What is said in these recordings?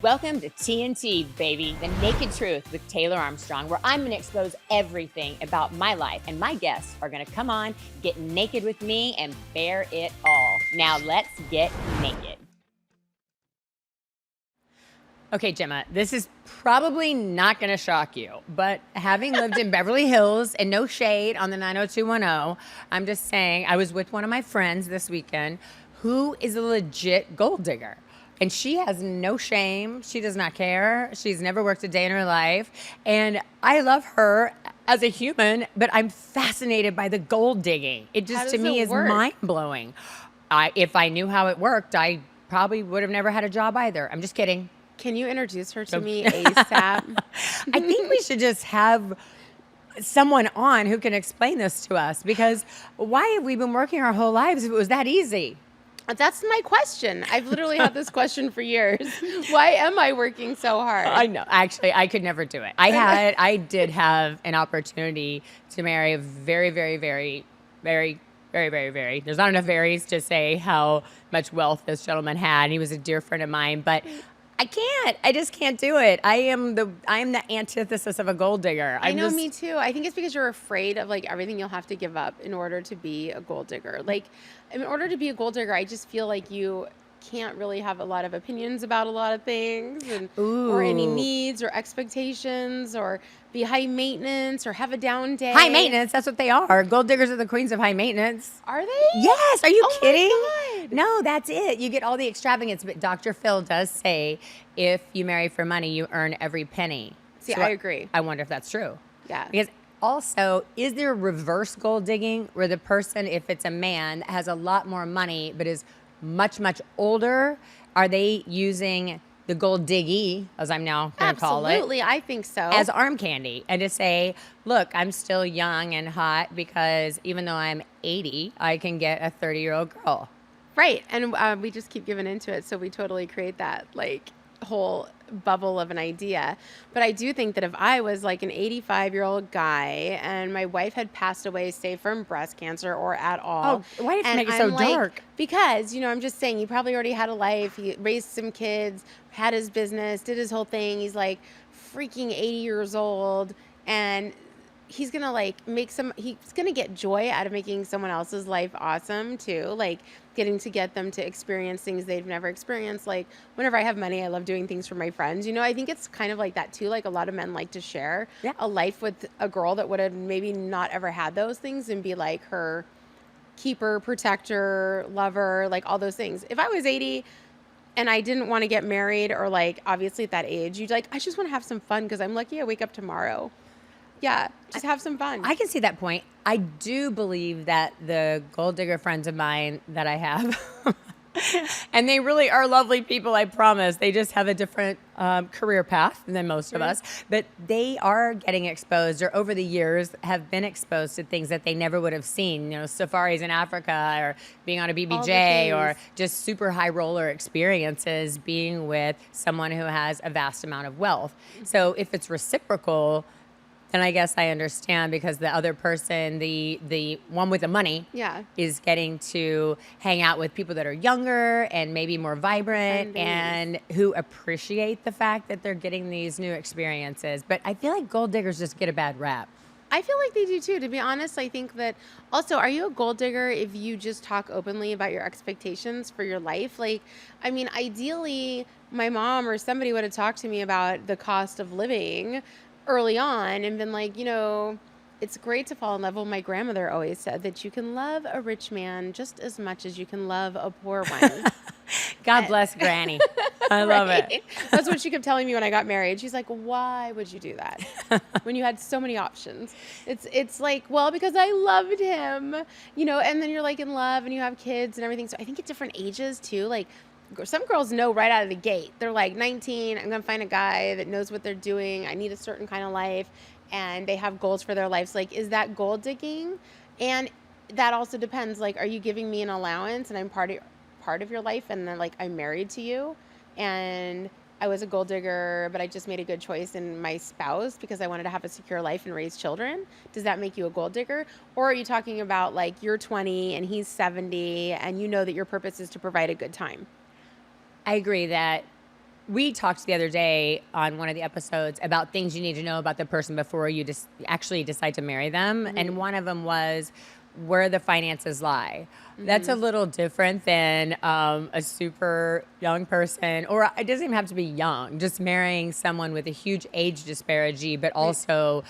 Welcome to TNT, baby, the naked truth with Taylor Armstrong, where I'm going to expose everything about my life, and my guests are going to come on, get naked with me, and bear it all. Now, let's get naked. Okay, Gemma, this is probably not going to shock you, but having lived in Beverly Hills, and no shade on the 90210, I'm just saying I was with one of my friends this weekend who is a legit gold digger. And she has no shame. She does not care. She's never worked a day in her life. And I love her as a human, but I'm fascinated by the gold digging. It just, to me, is mind blowing. If I knew how it worked, I probably would have never had a job either. I'm just kidding. Can you introduce her to me ASAP? I think we should just have someone on who can explain this to us, because why have we been working our whole lives if it was that easy? That's my question. I've literally had this question for years. Why am I working so hard? I know. Actually, I could never do it. I did have an opportunity to marry a very, very, very, very, very, very, very. There's not enough varies to say how much wealth this gentleman had. And he was a dear friend of mine, but I can't. I just can't do it. I am the antithesis of a gold digger. I know, me too. I think it's because you're afraid of like everything you'll have to give up in order to be a gold digger. Like, in order to be a gold digger, I just feel like you can't really have a lot of opinions about a lot of things, and or any needs or expectations, or be high maintenance or have a down day. High maintenance, that's what they are. Gold diggers are the queens of high maintenance. Are they? Yes. Are you kidding? My God. No, that's it. You get all the extravagance, but Dr. Phil does say if you marry for money, you earn every penny. See, so I agree. I wonder if that's true. Yeah. Because also, is there reverse gold digging where the person, if it's a man that has a lot more money but is much, much older, are they using the gold diggy, as I'm now going to call it? Absolutely, I think so. As arm candy, and to say, look, I'm still young and hot because even though I'm 80, I can get a 30-year-old girl. Right, and we just keep giving into it, so we totally create that like whole bubble of an idea. But I do think that if I was like an 85-year-old guy and my wife had passed away, say from breast cancer or at all. Oh, why did you make it so dark? Because, I'm just saying, he probably already had a life. He raised some kids, had his business, did his whole thing. He's like freaking 80 years old, and he's gonna he's gonna get joy out of making someone else's life awesome too, like getting to get them to experience things they've never experienced. Like whenever I have money, I love doing things for my friends. I think it's kind of like that too. Like a lot of men like to share a life with a girl that would have maybe not ever had those things and be like her keeper, protector, lover, like all those things. If I was 80 and I didn't want to get married, or like obviously at that age, you'd like, I just want to have some fun because I'm lucky I wake up tomorrow. Yeah, just have some fun. I can see that point. I do believe that the gold digger friends of mine that I have, and they really are lovely people, I promise. They just have a different career path than most of us. But they are getting exposed, or over the years have been exposed to things that they never would have seen. Safaris in Africa, or being on a BBJ, or just super high roller experiences being with someone who has a vast amount of wealth. So if it's reciprocal, then I guess I understand, because the other person, the one with the money, is getting to hang out with people that are younger and maybe more vibrant and who appreciate the fact that they're getting these new experiences. But I feel like gold diggers just get a bad rap. I feel like they do too. To be honest, I think that also, are you a gold digger if you just talk openly about your expectations for your life? Like, I mean, ideally, my mom or somebody would have talked to me about the cost of living early on and been like, it's great to fall in love. Well, my grandmother always said that you can love a rich man just as much as you can love a poor one. God bless Granny. I love it. That's what she kept telling me when I got married. She's like, why would you do that when you had so many options? It's like, well, because I loved him, and then you're like in love and you have kids and everything. So I think at different ages too, like some girls know right out of the gate. They're like 19, I'm going to find a guy that knows what they're doing. I need a certain kind of life. And they have goals for their lives. Like, is that gold digging? And that also depends. Like, are you giving me an allowance and I'm part of your life, and then like I'm married to you and I was a gold digger, but I just made a good choice in my spouse because I wanted to have a secure life and raise children? Does that make you a gold digger? Or are you talking about like you're 20 and he's 70 and you know that your purpose is to provide a good time? I agree that we talked the other day on one of the episodes about things you need to know about the person before you just actually decide to marry them. Mm-hmm. And one of them was where the finances lie. That's a little different than a super young person, or it doesn't even have to be young, just marrying someone with a huge age disparity, but also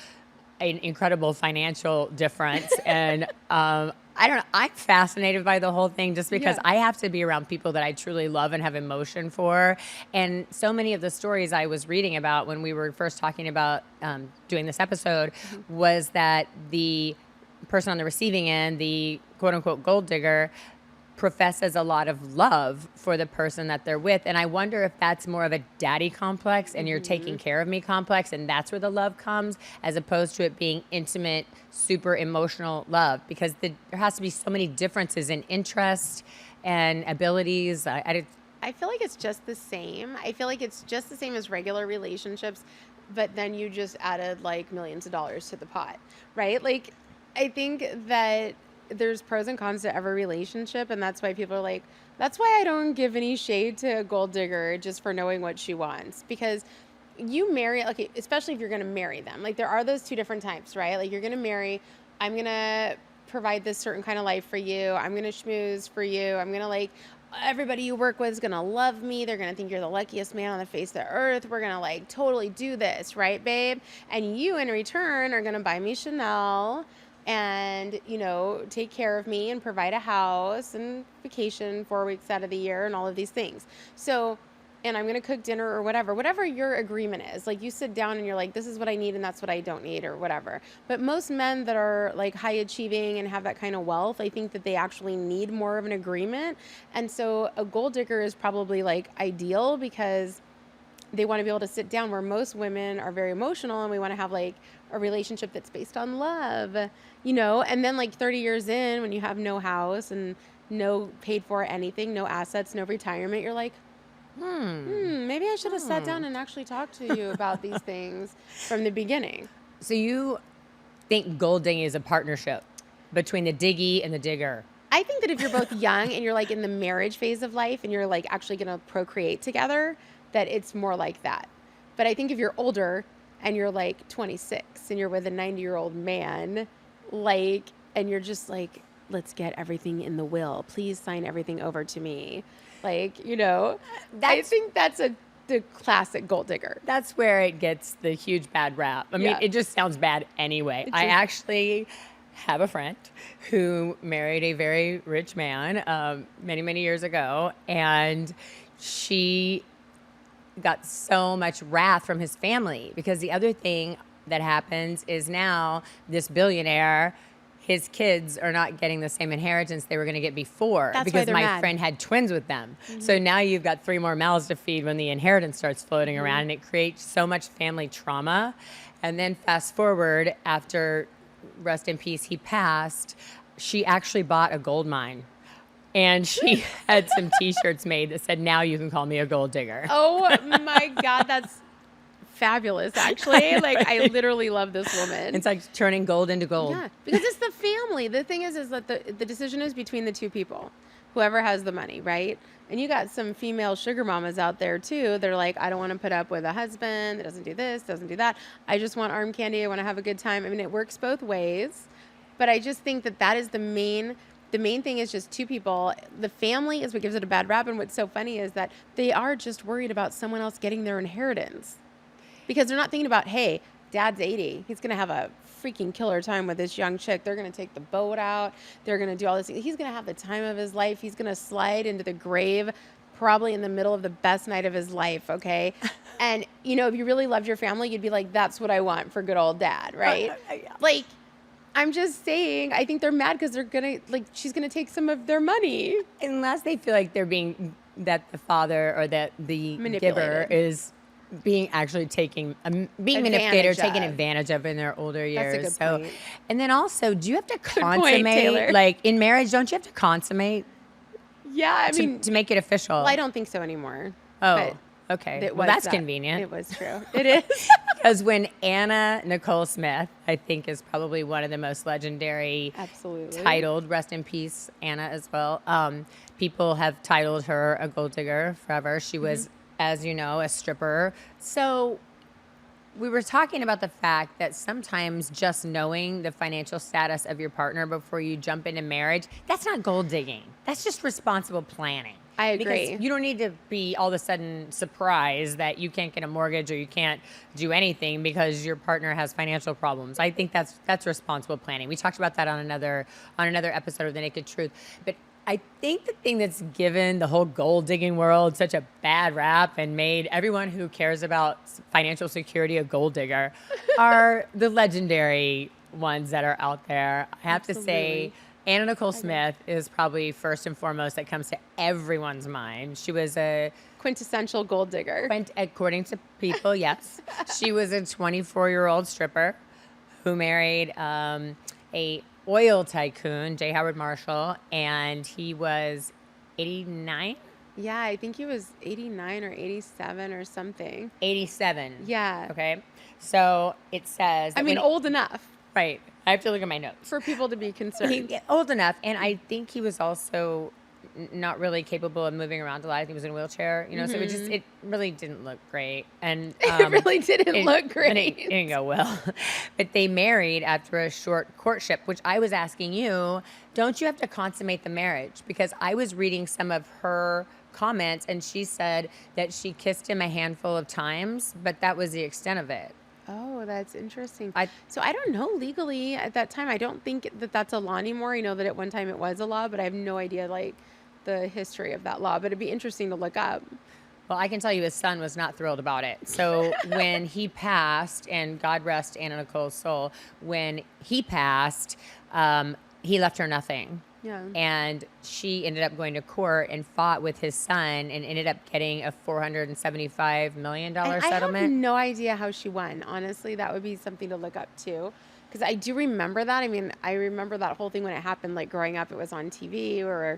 an incredible financial difference. And I don't know, I'm fascinated by the whole thing just because Yeah. I have to be around people that I truly love and have emotion for. And so many of the stories I was reading about when we were first talking about doing this episode was that the person on the receiving end, the quote unquote gold digger, professes a lot of love for the person that they're with. And I wonder if that's more of a daddy complex and you're taking care of me complex, and that's where the love comes, as opposed to it being intimate, super emotional love, because there has to be so many differences in interest and abilities. I feel like it's just the same. I feel like it's just the same as regular relationships, but then you just added like millions of dollars to the pot, right? Like, I think that there's pros and cons to every relationship, and that's why people are like, that's why I don't give any shade to a gold digger just for knowing what she wants. Because you marry, okay, especially if you're going to marry them. Like, there are those two different types, right? Like, you're going to marry, I'm going to provide this certain kind of life for you. I'm going to schmooze for you. I'm going to like, everybody you work with is going to love me. They're going to think you're the luckiest man on the face of the earth. We're going to like totally do this, right, babe? And you in return are going to buy me Chanel and, you know, take care of me and provide a house and vacation 4 weeks out of the year and all of these things. So, and I'm going to cook dinner or whatever your agreement is. Like, you sit down and you're like, this is what I need and that's what I don't need or whatever. But most men that are like high achieving and have that kind of wealth, I think that they actually need more of an agreement. And so a gold digger is probably like ideal because they want to be able to sit down, where most women are very emotional and we want to have like a relationship that's based on love, you know. And then like 30 years in, when you have no house and no paid for anything, no assets, no retirement, you're like, maybe I should have sat down and actually talked to you about these things from the beginning. So you think gold digging is a partnership between the diggy and the digger? I think that if you're both young and you're like in the marriage phase of life and you're like actually going to procreate together, that it's more like that. But I think if you're older and you're like 26 and you're with a 90-year-old man, like, and you're just like, let's get everything in the will. Please sign everything over to me. Like, you know, I think that's the classic gold digger. That's where it gets the huge bad rap. I mean, it just sounds bad anyway. I actually have a friend who married a very rich man many, many years ago, and she got so much wrath from his family because the other thing that happens is now this billionaire, his kids are not getting the same inheritance they were going to get before. That's because why my they're mad. friend had twins with them. So now you've got 3 more mouths to feed when the inheritance starts floating around, and it creates so much family trauma. And then fast forward, after, rest in peace, he passed, she actually bought a gold mine. And she had some T-shirts made that said, "Now you can call me a gold digger." Oh my God, that's fabulous, actually. Like, I literally love this woman. It's like turning gold into gold. Yeah, because it's the family. The thing is that the decision is between the two people, whoever has the money, right? And you got some female sugar mamas out there too. They're like, I don't want to put up with a husband that doesn't do this, doesn't do that. I just want arm candy. I want to have a good time. I mean, it works both ways. But I just think that is the main thing is just two people. The family is what gives it a bad rap. And what's so funny is that they are just worried about someone else getting their inheritance. Because they're not thinking about, hey, dad's 80. He's going to have a freaking killer time with this young chick. They're going to take the boat out. They're going to do all this. He's going to have the time of his life. He's going to slide into the grave probably in the middle of the best night of his life, okay? And, you know, if you really loved your family, you'd be like, that's what I want for good old dad, right? Yeah. Like, I'm just saying, I think they're mad because they're going to, like, she's going to take some of their money. Unless they feel like they're being, that the father or that the giver Manipulated. is being actually taking, being manipulated or taken advantage of in their older years. That's a good point. And then also, do you have to point, consummate, Taylor. like in marriage, don't you have to consummate Yeah, I mean, to make it official? well, I don't think so anymore. Oh, okay. Well, that's convenient. It was true. It is. Because when Anna Nicole Smith, I think, is probably one of the most legendary, Absolutely. titled, rest in peace, Anna as well. People have titled her a gold digger forever. She was as you know, a stripper. So we were talking about the fact that sometimes just knowing the financial status of your partner before you jump into marriage, that's not gold digging. That's just responsible planning. I agree. Because you don't need to be all of a sudden surprised that you can't get a mortgage or you can't do anything because your partner has financial problems. I think that's responsible planning. We talked about that on another episode of The Naked Truth. But I think the thing that's given the whole gold digging world such a bad rap and made everyone who cares about financial security a gold digger are the legendary ones that are out there. I have to say, Anna Nicole Smith is probably first and foremost that comes to everyone's mind. She was a quintessential gold digger. According to people, yes. She was a 24-year-old stripper who married a oil tycoon, J. Howard Marshall, and he was 89? Yeah, I think he was 89 or 87 or something. 87. Yeah. Okay. So it says... I mean, old enough. Right. I have to look at my notes. For people to be concerned. Old enough. And I think he was also not really capable of moving around a lot. I think he was in a wheelchair, you know, so it really didn't look great. And it really didn't look great. It didn't go well. But they married after a short courtship, which I was asking you, don't you have to consummate the marriage? Because I was reading some of her comments and she said that she kissed him a handful of times, but that was the extent of it. Oh, that's interesting. So I don't know legally at that time. I don't think that that's a law anymore. I know that at one time it was a law, but I have no idea like the history of that law. But it'd be interesting to look up. Well, I can tell you his son was not thrilled about it. So when he passed, and God rest Anna Nicole's soul, when he passed, he left her nothing. Yeah. And she ended up going to court and fought with his son and ended up getting a $475 million settlement. I have no idea how she won. Honestly, that would be something to look up too. Because I do remember that. I mean, I remember that whole thing when it happened, like growing up, it was on TV or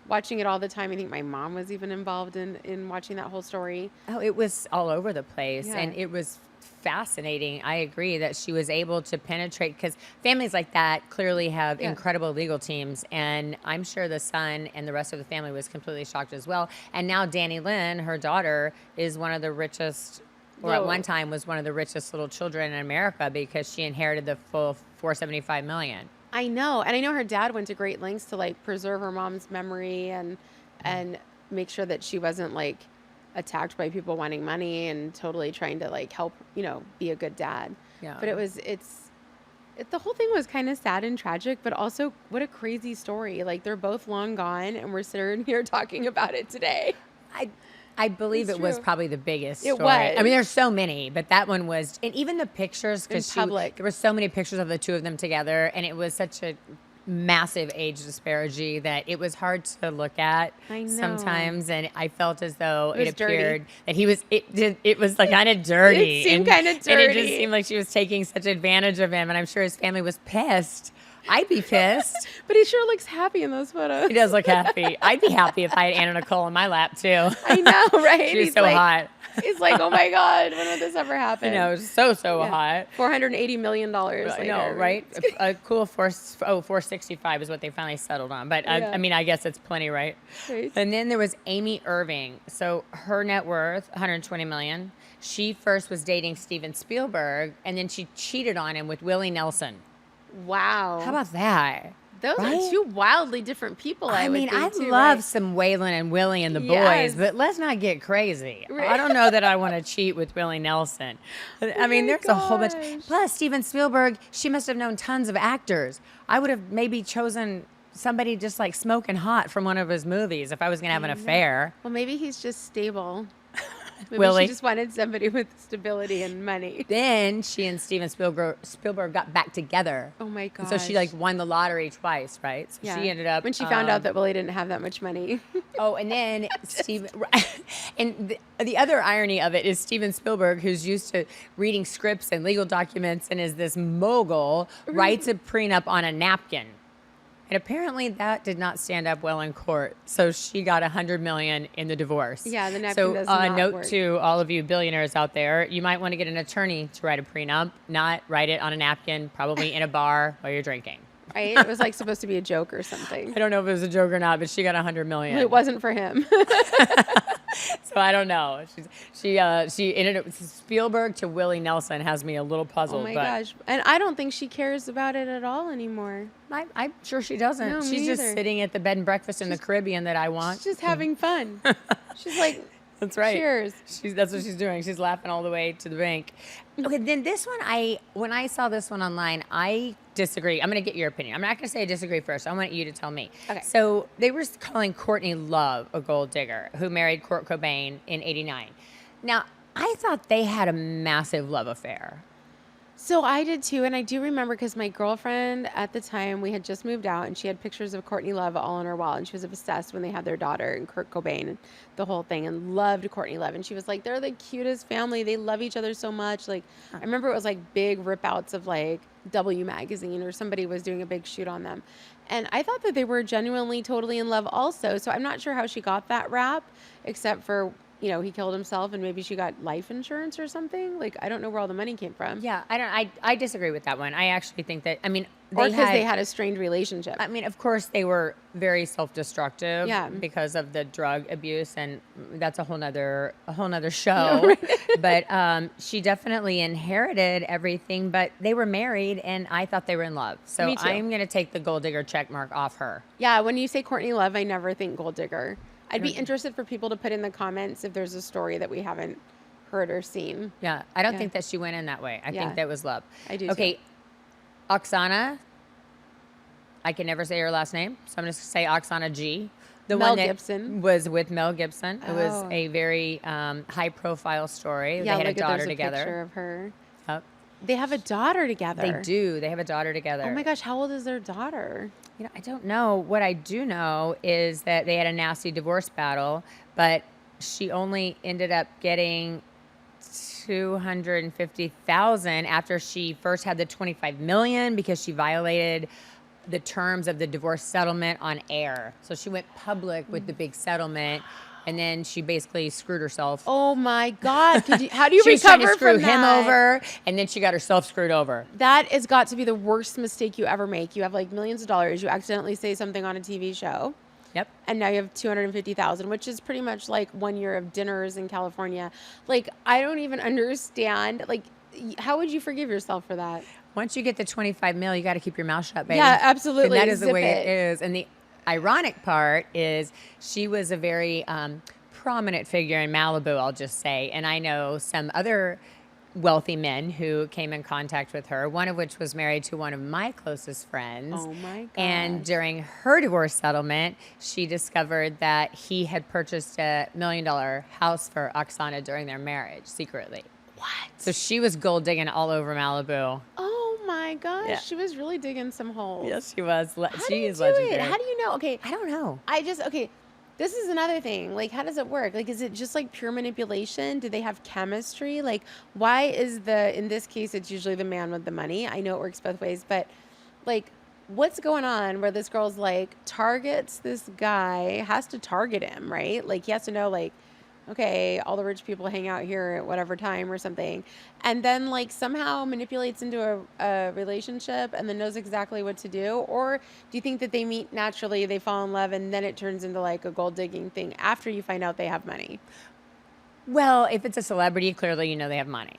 watching it all the time. I think my mom was even involved in watching that whole story. Oh, it was all over the place. Yeah. And it was fascinating. I agree that she was able to penetrate because families like that clearly have incredible legal teams. And I'm sure the son and the rest of the family was completely shocked as well. And now Danny Lynn, her daughter, is one of the richest, or at one time was one of the richest little children in America because she inherited the full $475 million. I know. And I know her dad went to great lengths to like preserve her mom's memory and make sure that she wasn't like attacked by people wanting money and totally trying to like help, you know, be a good dad. Yeah. But the whole thing was kind of sad and tragic, but also what a crazy story. Like they're both long gone and we're sitting here talking about it today. I believe it was probably the biggest story. It was. I mean, there's so many, but that one was, and even the pictures, because In public. There were so many pictures of the two of them together, and it was such a massive age disparity that it was hard to look at sometimes, and I felt as though it appeared that he was. It was like kind of dirty. It seemed kind of dirty, and it just seemed like she was taking such advantage of him, and I'm sure his family was pissed. I'd be pissed. But he sure looks happy in those photos. He does look happy. I'd be happy if I had Anna Nicole in my lap, too. I know, right? She was so hot. He's like, oh, my God, when would this ever happen? You know, so hot. $480 million later. I know, right? A cool 465 is what they finally settled on. But, I mean, I guess it's plenty, right? And then there was Amy Irving. So her net worth, $120 million. She first was dating Steven Spielberg, and then she cheated on him with Willie Nelson. Wow. How about that? Those are two wildly different people. I mean, I love some Waylon and Willie and the boys, but let's not get crazy. Right. I don't know that I want to cheat with Willie Nelson. I mean, there's a whole bunch. Plus, Steven Spielberg, she must have known tons of actors. I would have maybe chosen somebody just like smoking hot from one of his movies if I was going to have an affair. Well, maybe he's just stable. Maybe Willie. She just wanted somebody with stability and money. Then she and Steven Spielberg got back together. Oh my god! So she like won the lottery twice, right? So she ended up when she found out that Willie didn't have that much money. Oh, and then Steven, and the other irony of it is Steven Spielberg, who's used to reading scripts and legal documents and is this mogul, writes a prenup on a napkin. And apparently that did not stand up well in court. So she got $100 million in the divorce. Yeah, the napkin does not not note work. to all of you billionaires out there, you might want to get an attorney to write a prenup, not write it on a napkin, probably in a bar while you're drinking. Right? It was like supposed to be a joke or something. I don't know if it was a joke or not, but she got $100 million. It wasn't for him. So I don't know. She ended up Spielberg to Willie Nelson has me a little Oh puzzled. my but gosh. And I don't think she cares about it at all anymore. I'm sure she doesn't. No, She's me just either. sitting at the bed and breakfast in the Caribbean that I want. She's just having fun. She's like, That's right. cheers. That's what she's doing. She's laughing all the way to the bank. Okay, then this one, when I saw this one online, I disagree. I'm going to get your opinion. I'm not going to say I disagree first. I want you to tell me. Okay. So they were calling Courtney Love a gold digger who married Kurt Cobain in '89. Now, I thought they had a massive love affair. So I did too, and I do remember because my girlfriend at the time, we had just moved out, and she had pictures of Courtney Love all on her wall, and she was obsessed when they had their daughter and Kurt Cobain and the whole thing, and loved Courtney Love, and she was like, they're the cutest family, they love each other so much. Like, I remember it was like big rip outs of like W Magazine or somebody was doing a big shoot on them, and I thought that they were genuinely totally in love also. So I'm not sure how she got that rap, except for, you know, he killed himself and maybe she got life insurance or something. Like, I don't know where all the money came from. Yeah, I disagree with that one. I actually think that, I mean, Or because they had a strained relationship. I mean, of course, they were very self-destructive Yeah. because of the drug abuse, and that's a whole nother show. But she definitely inherited everything. But they were married, and I thought they were in love. So Me too. I'm going to take the gold digger check mark off her. Yeah, when you say Courtney Love, I never think gold digger. I'd be interested for people to put in the comments if there's a story that we haven't heard or seen. Yeah, I don't Yeah. think that she went in that way. I Yeah. think that was love. I do Okay, too. Oksana. I can never say her last name, so I'm going to say Oksana G. The Mel one that Gibson. was with Mel Gibson. It was Oh. a very high-profile story. Yeah, they had a look daughter there's a together. picture of her. Yep. They have a daughter together. They do. They have a daughter together. Oh my gosh, how old is their daughter? You know, I don't know. What I do know is that they had a nasty divorce battle, but she only ended up getting $250,000 after she first had the $25 million because she violated the terms of the divorce settlement on air. So she went public with the big settlement, and then she basically screwed herself. Oh my God. How do you She was trying recover to screw from him that? over, and then she got herself screwed over. That has got to be the worst mistake you ever make. You have like millions of dollars. You accidentally say something on a TV show. Yep. And now you have 250,000, which is pretty much like 1 year of dinners in California. Like, I don't even understand. Like, how would you forgive yourself for that? Once you get the 25 mil, you got to keep your mouth shut, baby. Yeah, absolutely. And that is the Zip way it. it is. And the ironic part is she was a very prominent figure in Malibu, I'll just say. And I know some other wealthy men who came in contact with her, one of which was married to one of my closest friends. Oh my God. And during her divorce settlement, she discovered that he had purchased $1 million house for Oksana during their marriage secretly. What? So she was gold digging all over Malibu. Oh my gosh. Yeah. She was really digging some holes. Yes, she was. How She do you is do legendary. it? How do you know? Okay. I don't know. Okay. This is another thing. Like, how does it work? Like, is it just like pure manipulation? Do they have chemistry? Like, why is in this case, it's usually the man with the money. I know it works both ways, but like, what's going on where this girl's like targets this guy, has to target him, right? Like, he has to know, like, okay, all the rich people hang out here at whatever time or something. And then like somehow manipulates into a relationship and then knows exactly what to do? Or do you think that they meet naturally, they fall in love, and then it turns into like a gold digging thing after you find out they have money? Well, if it's a celebrity, clearly you know they have money.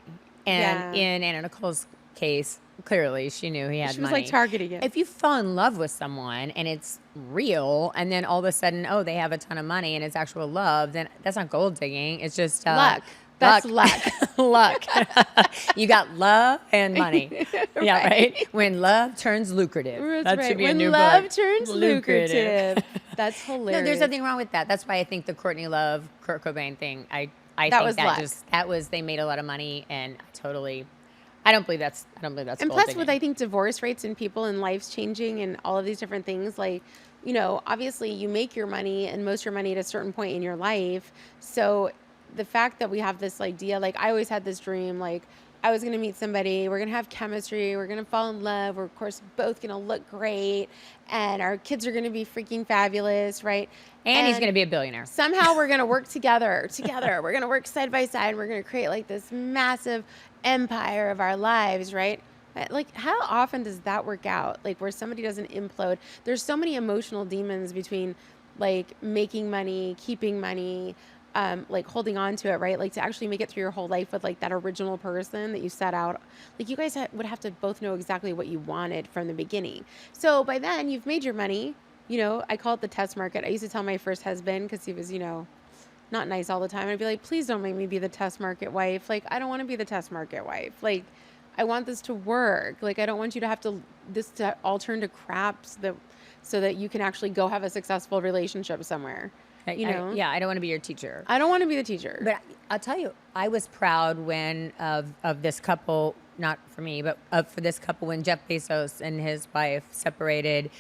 And Yeah. in Anna Nicole's case, clearly she knew he had She was money. like targeting it. If you fall in love with someone and it's real, and then all of a sudden, oh, they have a ton of money and it's actual love, then that's not gold digging. It's just luck. That's luck. Luck. You got love and money. Yeah, right? When love turns lucrative. That's that right. should be When a new love book. turns lucrative. That's hilarious. No, there's nothing wrong with that. That's why I think the Courtney Love, Kurt Cobain thing, I That think was luck. they made a lot of money, and I don't believe that's And gold plus, digging. with I think divorce rates and people and lives changing and all of these different things, like, you know, obviously you make your money and most of your money at a certain point in your life. So the fact that we have this idea, like I always had this dream, like I was going to meet somebody, we're going to have chemistry, we're going to fall in love, we're of course both going to look great, and our kids are going to be freaking fabulous, right? and he's going to be a billionaire. Somehow we're going to work together. We're going to work side by side. We're going to create like this massive empire of our lives, right? Like, how often does that work out? Like, where somebody doesn't implode. There's so many emotional demons between like making money, keeping money, like holding on to it, right? Like to actually make it through your whole life with like that original person that you set out. Like you guys would have to both know exactly what you wanted from the beginning. So by then you've made your money. You know, I call it the test market. I used to tell my first husband, because he was, you know, not nice all the time. I'd be like, please don't make me be the test market wife. Like, I don't want to be the test market wife. Like, I want this to work. Like, I don't want you to have to, this to all turn to crap so that you can actually go have a successful relationship somewhere. You know? Yeah, I don't want to be your teacher. I don't want to be the teacher. But I'll tell you, I was proud when of this couple, not for me, but for this couple when Jeff Bezos and his wife separated.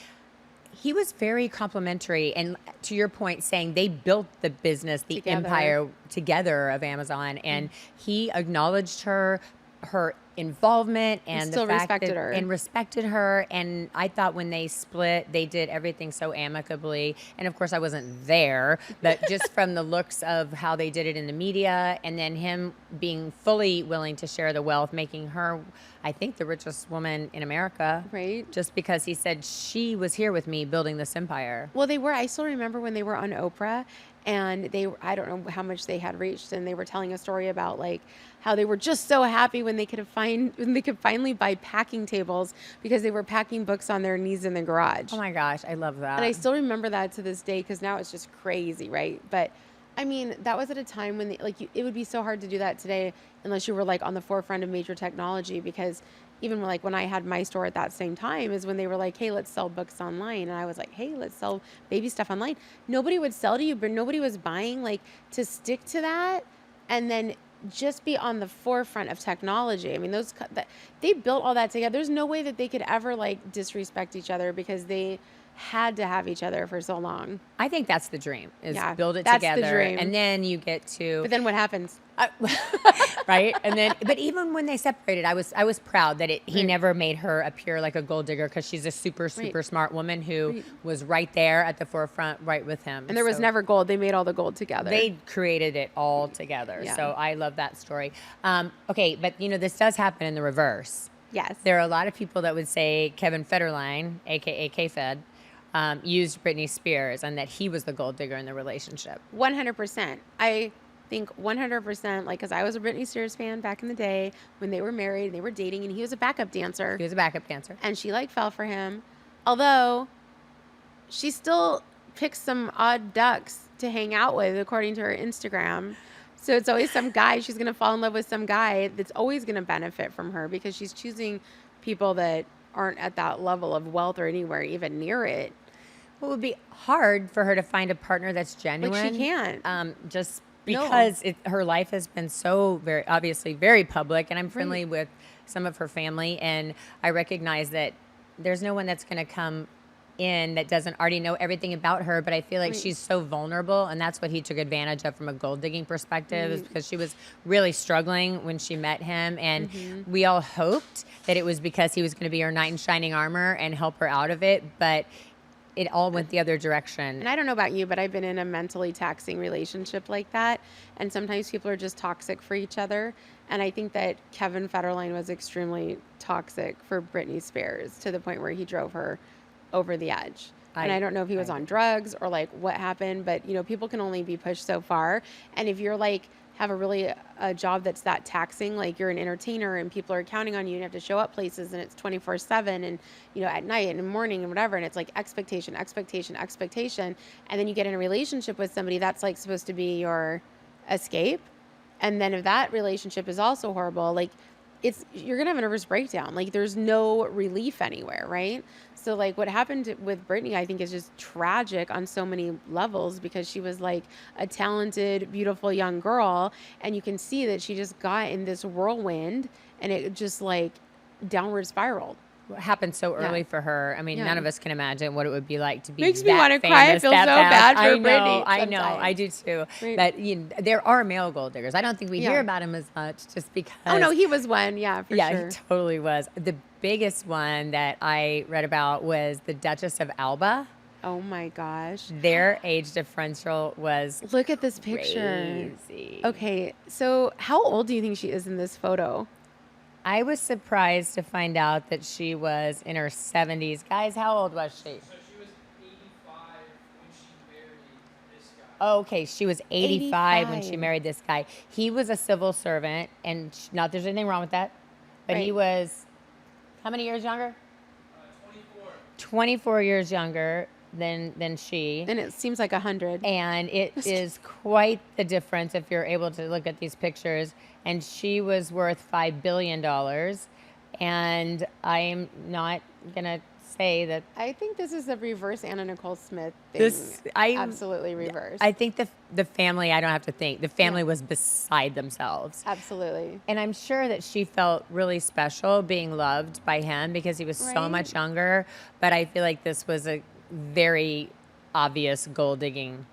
He was very complimentary, and to your point, saying they built the business, the empire together of Amazon, and he acknowledged her involvement and still the fact respected that, her. and respected her. And I thought when they split, they did everything so amicably. And of course, I wasn't there, but just from the looks of how they did it in the media, and then him being fully willing to share the wealth, making her, I think, the richest woman in America. Right. Just because he said she was here with me building this empire. Well, they were. I still remember when they were on Oprah, and I don't know how much they had reached, and they were telling a story about like how they were just so happy when they could finally buy packing tables because they were packing books on their knees in the garage. Oh my gosh, I love that. And I still remember that to this day, because now it's just crazy, right? But I mean, that was at a time when it would be so hard to do that today unless you were like on the forefront of major technology, because even like when I had my store at that same time is when they were like, hey, let's sell books online. And I was like, hey, let's sell baby stuff online. Nobody would sell to you, but nobody was buying. Like, to stick to that and then just be on the forefront of technology. I mean, they built all that together. There's no way that they could ever like disrespect each other, because they had to have each other for so long. I think that's the dream, is build it that's together. The dream. And then you get to... But then what happens? Right? And then, but even when they separated, I was proud that he never made her appear like a gold digger, because she's a super smart woman who was right there at the forefront, right with him. And there was never gold. They made all the gold together. They created it all together. Yeah. So I love that story. Okay, but you know, this does happen in the reverse. Yes. There are a lot of people that would say Kevin Federline, aka K-Fed, used Britney Spears, and that he was the gold digger in the relationship. 100%. I think 100%, like, because I was a Britney Spears fan back in the day when they were married and they were dating, and he was a backup dancer. He was a backup dancer. And she like fell for him. Although she still picks some odd ducks to hang out with, according to her Instagram. So it's always some guy. She's going to fall in love with some guy that's always going to benefit from her, because she's choosing people that aren't at that level of wealth or anywhere even near it. Well, it would be hard for her to find a partner that's genuine. Like, she can't. Just because her life has been so obviously very public, and I'm friendly with some of her family, and I recognize that there's no one that's going to come in that doesn't already know everything about her. But I feel like she's so vulnerable, and that's what he took advantage of from a gold digging perspective, is because she was really struggling when she met him, and we all hoped that it was because he was going to be her knight in shining armor and help her out of it, but it all went the other direction. And I don't know about you, but I've been in a mentally taxing relationship like that. And sometimes people are just toxic for each other. And I think that Kevin Federline was extremely toxic for Britney Spears, to the point where he drove her over the edge. And I don't know if he was on drugs or like what happened, but you know, people can only be pushed so far. And if you're like, have a job that's that taxing, like you're an entertainer and people are counting on you and you have to show up places, and it's 24/7, and you know, at night and in the morning and whatever, and it's like expectation. And then you get in a relationship with somebody that's like supposed to be your escape. And then if that relationship is also horrible, like you're gonna have a nervous breakdown. Like, there's no relief anywhere, right? So like what happened with Britney, I think, is just tragic on so many levels, because she was like a talented, beautiful young girl, and you can see that she just got in this whirlwind, and it just like downward spiraled. It happened so early for her. I mean, none of us can imagine what it would be like to be Makes that me want to cry. I feel so bad for Britney. I know, I do too. Right. But you know, there are male gold diggers. I don't think we hear about him as much, just because. Oh no, he was one. Yeah, for sure. Yeah, he totally was. The biggest one that I read about was the Duchess of Alba. Oh my gosh. Their age differential was Look at this picture. Crazy. Okay, so how old do you think she is in this photo? I was surprised to find out that she was in her 70s. Guys, how old was she? So she was 85 when she married this guy. Okay, she was 85 when she 85. married this guy. He was a civil servant, and not there's anything wrong with that, but he Right. was how many years younger? 24 years younger than she. And it seems like 100. And it is quite the difference if you're able to look at these pictures. And she was worth $5 billion. And I'm not going to say that I think this is the reverse Anna Nicole Smith thing. Absolutely reverse. I think the family, I don't have to think, the family Yeah. was beside themselves. Absolutely. And I'm sure that she felt really special being loved by him because he was so Right. much younger. But I feel like this was a very obvious gold digging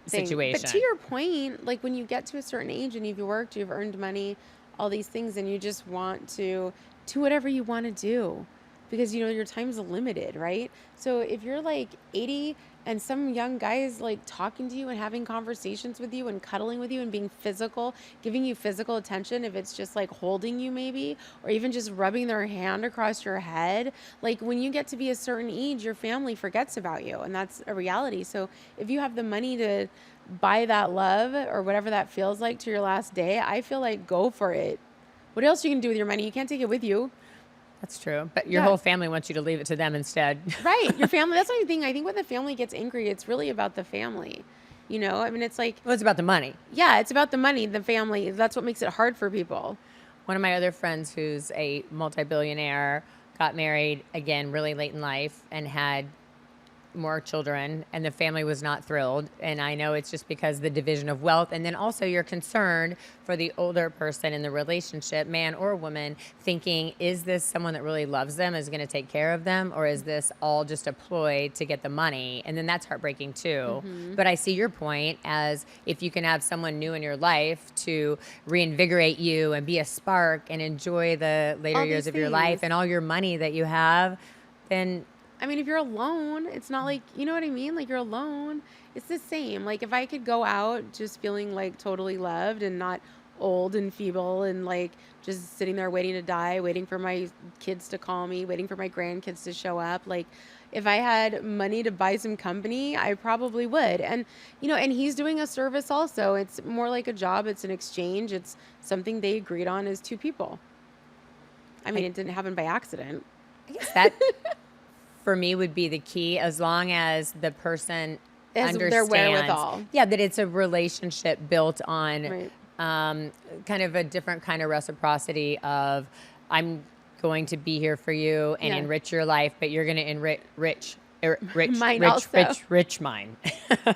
Thing. situation. But to your point, like when you get to a certain age and you've worked, you've earned money, all these things, and you just want to do whatever you want to do because you know your time's limited, right? So if you're like 80 and some young guy is like talking to you and having conversations with you and cuddling with you and being physical, giving you physical attention, if it's just like holding you maybe, or even just rubbing their hand across your head, like when you get to be a certain age, your family forgets about you, and that's a reality. So if you have the money to buy that love or whatever that feels like to your last day, I feel like go for it. What else you can do with your money? You can't take it with you. That's true. But your Yeah. whole family wants you to leave it to them instead. Right. Your family. That's the only thing. I think when the family gets angry, it's really about the family. You know, I mean, it's like, Well, it's about the money. yeah, it's about the money, the family. That's what makes it hard for people. One of my other friends who's a multi-billionaire got married again really late in life and had more children, and the family was not thrilled. And I know it's just because the division of wealth, and then also you're concerned for the older person in the relationship, man or woman, thinking, is this someone that really loves them, is going to take care of them, or is this all just a ploy to get the money? And then that's heartbreaking too. But I see your point as if you can have someone new in your life to reinvigorate you and be a spark and enjoy the later All years these of your life things. and all your money that you have, then I mean, if you're alone, it's not like, you know what I mean? Like you're alone. It's the same. Like if I could go out just feeling like totally loved and not old and feeble and like just sitting there waiting to die, waiting for my kids to call me, waiting for my grandkids to show up. Like if I had money to buy some company, I probably would. And, you know, and he's doing a service also. It's more like a job. It's an exchange. It's something they agreed on as two people. I mean, it didn't happen by accident. I guess that for me would be the key, as long as the person Has understands their wherewithal. yeah, that it's a relationship built on Right. kind of a different kind of reciprocity of I'm going to be here for you and Yeah. enrich your life, but you're going to enrich Mine also. rich mine.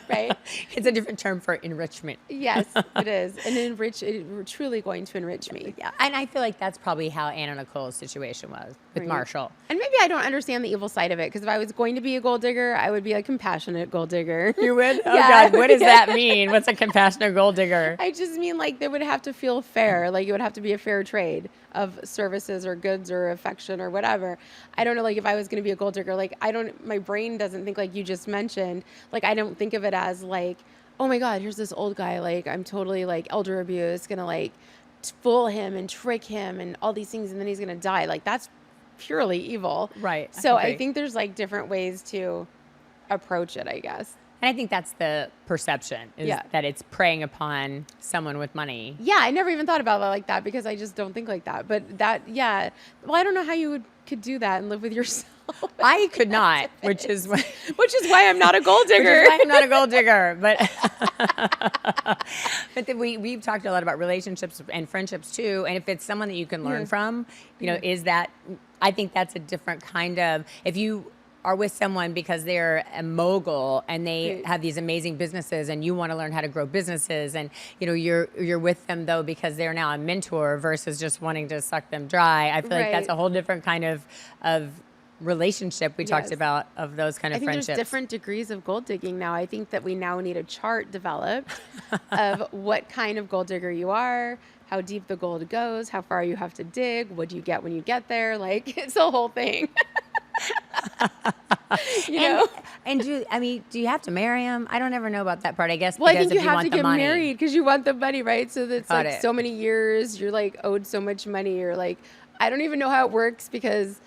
Right. It's a different term for enrichment. Yes, it is. And truly going to enrich me. Yeah, and I feel like that's probably how Anna Nicole's situation was with Right. Marshall. And maybe I don't understand the evil side of it, because if I was going to be a gold digger, I would be a compassionate gold digger. You would? Oh, Yeah. God, what does that mean? What's a compassionate gold digger? I just mean like they would have to feel fair. Like it would have to be a fair trade of services or goods or affection or whatever. I don't know. Like if I was going to be a gold digger, like my brain doesn't think like you just mentioned. Like I don't think of it as like, oh my God, here's this old guy. Like I'm totally like elder abuse, going to like fool him and trick him and all these things. And then he's going to die. Like that's purely evil. Right. So I agree. think there's like different ways to approach it, I guess. And I think that's the perception, is Yeah. that it's preying upon someone with money. Yeah, I never even thought about it like that because I just don't think like that. But that, yeah. Well, I don't know how you could do that and live with yourself. I could not, which is why, Which is why I'm not a gold digger. I'm not a gold digger. But then we've talked a lot about relationships and friendships too. And if it's someone that you can learn Yeah. from, you know, is that, I think that's a different kind of, if you are with someone because they're a mogul and they Right. have these amazing businesses and you want to learn how to grow businesses, and you know you're with them though because they're now a mentor versus just wanting to suck them dry. I feel like that's Right. a whole different kind of relationship we talked Yes. about, of those kind I of think friendships. there's different degrees of gold digging now. I think that we now need a chart developed of what kind of gold digger you are, how deep the gold goes, how far you have to dig, what do you get when you get there. Like it's a whole thing. You know? And do you have to marry him? I don't ever know about that part. I guess Well, I because think you if have want to the get money. married because you want the money, right? So that's Got like it. so many years. You're like owed so much money. Or like, I don't even know how it works because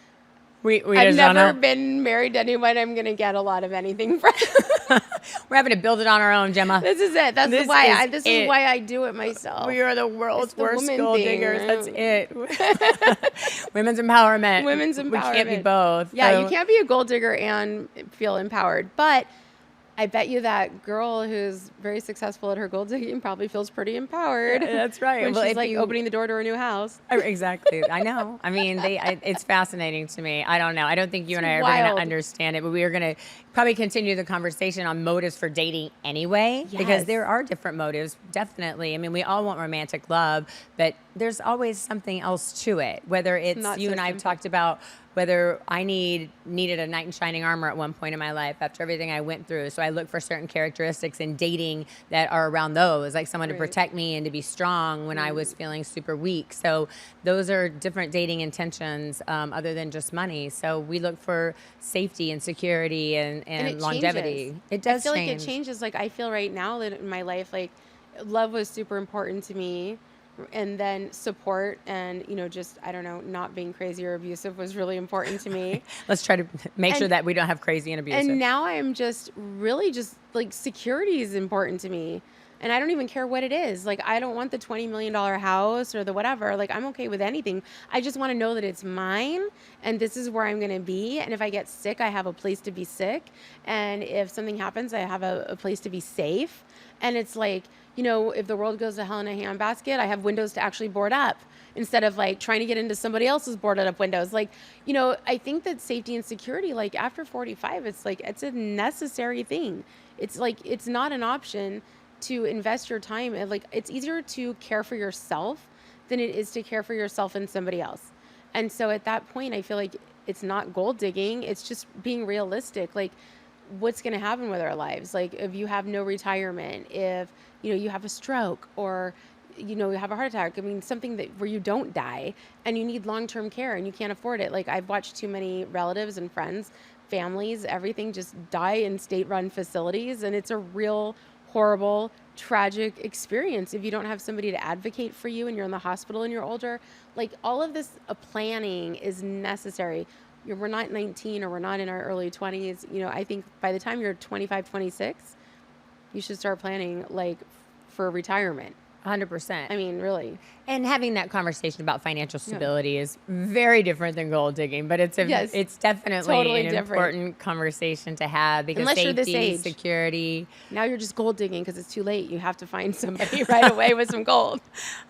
We I've just don't never know. been married to anyone I'm going to get a lot of anything from. We're having to build it on our own, Gemma. This is it. That's This why is this it. is why I do it myself. We are the It's world's the worst woman gold thing. diggers. That's it. Women's empowerment. Women's We can't be empowerment. both. Yeah, So- you can't be a gold digger and feel empowered. But I bet you that girl who's very successful at her gold digging probably feels pretty empowered. That's right. When Well, she's if like you- opening the door to her new house. Exactly. I know. I mean, it's fascinating to me. I don't know. I don't think you and I are ever going wild. to understand it, but we are going to probably continue the conversation on motives for dating anyway, because Yes. there are different motives, definitely. I mean, we all want romantic love, but there's always something else to it, whether it's not you so and I have simple. talked about whether I needed a knight in shining armor at one point in my life after everything I went through. So I look for certain characteristics in dating that are around those, like someone to Right. protect me and to be strong when I was feeling super weak. So those are different dating intentions other than just money. So we look for safety and security and It longevity. changes. It does I feel change. like it changes. Like I feel right now that in my life, like love was super important to me. And then support and, just, I don't know, not being crazy or abusive was really important to me. Let's try to make sure And- that we don't have crazy and abusive. And now I'm just really just like security is important to me. And I don't even care what it is. Like, I don't want the $20 million house or the whatever. Like, I'm okay with anything. I just want to know that it's mine and this is where I'm going to be. And if I get sick, I have a place to be sick. And if something happens, I have a place to be safe. And it's like, if the world goes to hell in a handbasket, I have windows to actually board up instead of like trying to get into somebody else's boarded up windows. Like, I think that safety and security, like after 45, it's like, it's a necessary thing. It's like, it's not an option to invest your time. And like, it's easier to care for yourself than it is to care for yourself and somebody else. And so at that point, I feel like it's not gold digging. It's just being realistic. Like, what's going to happen with our lives? Like, if you have no retirement, if, you have a stroke or, you have a heart attack, I mean, something where you don't die and you need long-term care and you can't afford it. Like, I've watched too many relatives and friends, families, everything just die in state-run facilities. And it's a real horrible, tragic experience if you don't have somebody to advocate for you and you're in the hospital and you're older. Like, all of this planning is necessary. We're not 19 or we're not in our early 20s. I think by the time you're 25, 26, you should start planning like for retirement. 100%. I mean, really. And having that conversation about financial stability is very different than gold digging, but it's Yes, it's definitely totally an different. important conversation to have because Unless you're this safety, age. security. Now you're just gold digging because it's too late. You have to find somebody right away with some gold.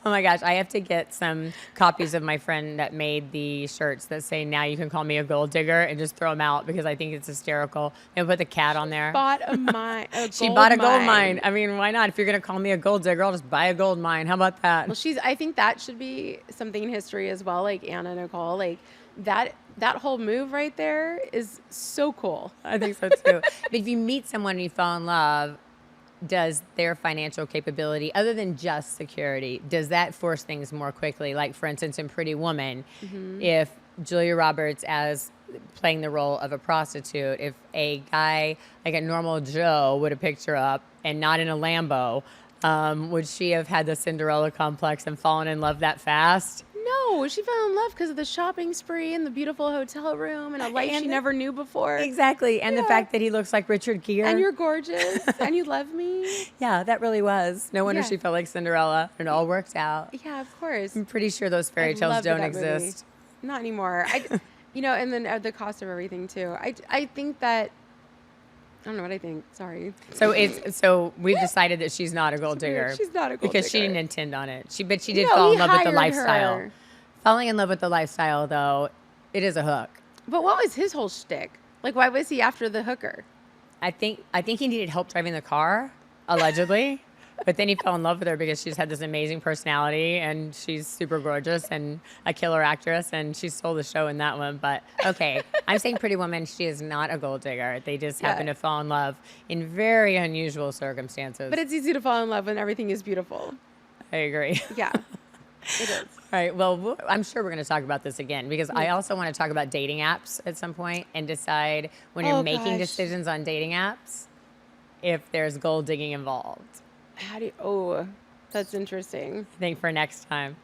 Oh my gosh, I have to get some copies of my friend that made the shirts that say "Now you can call me a gold digger" and just throw them out because I think it's hysterical. And put the cat on there. Bought a mine. She bought a gold mine. I mean, why not? If you're gonna call me a gold digger, I'll just buy a gold mine. How about that? Well, I think that should be something in history as well, like Anna Nicole. Like that whole move right there is so cool. I think so too. But if you meet someone and you fall in love, does their financial capability, other than just security, does that force things more quickly? Like, for instance, in Pretty Woman, if Julia Roberts as playing the role of a prostitute, if a guy like a normal Joe would have picked her up and not in a Lambo, would she have had the Cinderella complex and fallen in love that fast? No, she fell in love because of the shopping spree and the beautiful hotel room and a life she never knew before. Exactly. And the fact that he looks like Richard Gere. And you're gorgeous and you love me. Yeah, that really was. No wonder Yeah. she felt like Cinderella. It all worked out. Yeah, of course. I'm pretty sure those fairy I tales loved don't that movie. exist. Not anymore. And then the cost of everything too. I think that, I don't know what I think. Sorry. So we've decided that she's not a gold digger. She's not a gold because she digger. didn't intend on it. But she did No, fall he in love with the hired lifestyle. her. Falling in love with the lifestyle, though, it is a hook. But what was his whole shtick? Like, why was he after the hooker? I think he needed help driving the car, allegedly. But then he fell in love with her because she's had this amazing personality and she's super gorgeous and a killer actress and she stole the show in that one. But okay, I'm saying Pretty Woman, she is not a gold digger. They just happen to fall in love in very unusual circumstances. But it's easy to fall in love when everything is beautiful. I agree. Yeah, it is. All right. Well, I'm sure we're going to talk about this again because I also want to talk about dating apps at some point and decide when you're making decisions on dating apps if there's gold digging involved. Oh, that's interesting. I think for next time.